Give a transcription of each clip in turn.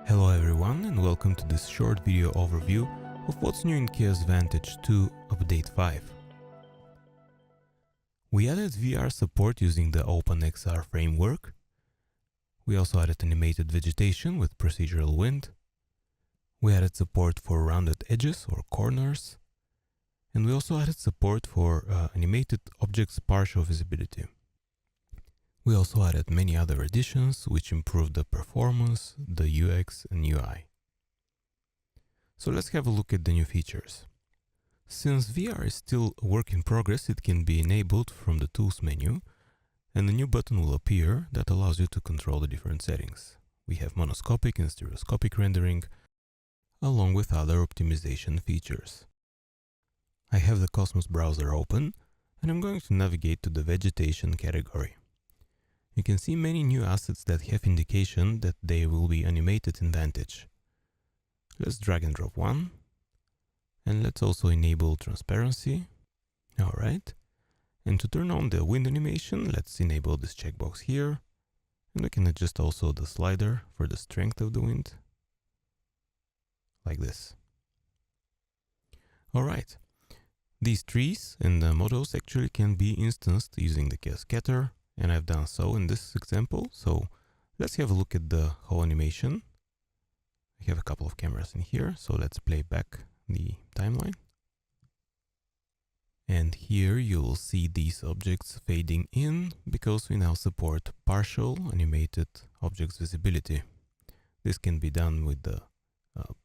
Hello everyone and welcome to this short video overview of what's new in Chaos Vantage 2 Update 5. We added VR support using the OpenXR framework. We also added animated vegetation with procedural wind. We added support for rounded edges or corners. And we also added support for animated objects partial visibility. We also added many other additions which improved the performance, the UX and UI. So let's have a look at the new features. Since VR is still a work in progress, it can be enabled from the Tools menu, and a new button will appear that allows you to control the different settings. We have monoscopic and stereoscopic rendering, along with other optimization features. I have the Cosmos browser open, and I'm going to navigate to the vegetation category. You can see many new assets that have indication that they will be animated in Vantage. Let's drag and drop one. And let's also enable transparency. Alright. And to turn on the wind animation, let's enable this checkbox here. And we can adjust also the slider for the strength of the wind. Like this. Alright. These trees and the models actually can be instanced using the Chaos Scatter. And I've done so in this example. So let's have a look at the whole animation. I have a couple of cameras in here, so let's play back the timeline. And here you'll see these objects fading in because we now support partial animated objects visibility. This can be done with the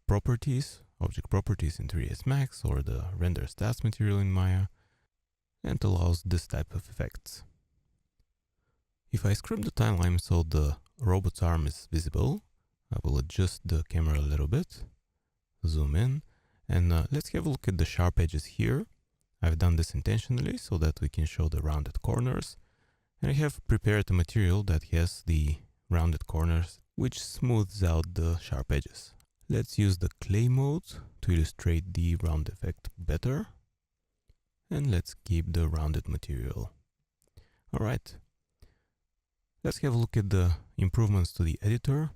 properties, object properties in 3ds Max or the render stats material in Maya, and allows this type of effects. If I scrub the timeline so the robot's arm is visible, I will adjust the camera a little bit, zoom in, and let's have a look at the sharp edges here. I've done this intentionally so that we can show the rounded corners, and I have prepared a material that has the rounded corners, which smooths out the sharp edges. Let's use the clay mode to illustrate the round effect better, and let's keep the rounded material. Alright. Let's have a look at the improvements to the editor.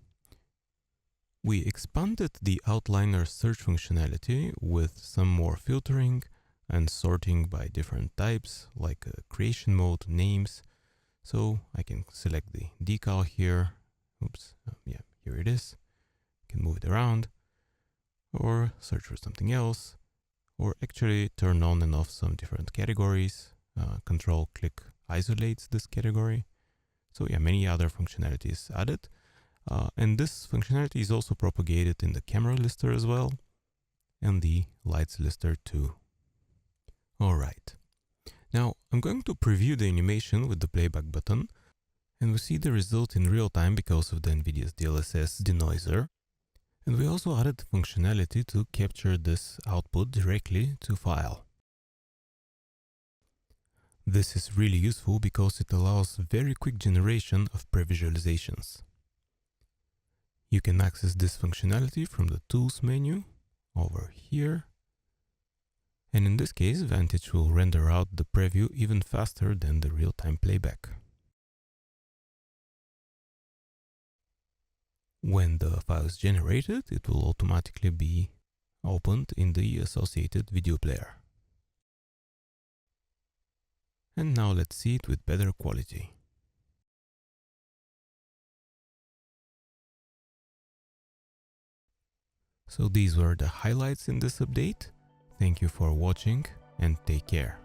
We expanded the outliner search functionality with some more filtering and sorting by different types, like creation mode, names. So I can select the decal here. Oops, yeah, here it is. I can move it around or search for something else, or actually turn on and off some different categories. Control-click isolates this category. So yeah, many other functionalities added. And this functionality is also propagated in the camera lister as well, and the lights lister too. Alright. Now I'm going to preview the animation with the playback button, and we see the result in real time because of the NVIDIA's DLSS denoiser. And we also added functionality to capture this output directly to file. This is really useful because it allows very quick generation of pre-visualizations. You can access this functionality from the Tools menu over here. And in this case, Vantage will render out the preview even faster than the real-time playback. When the file is generated, it will automatically be opened in the associated video player. And now let's see it with better quality. So these were the highlights in this update. Thank you for watching and take care.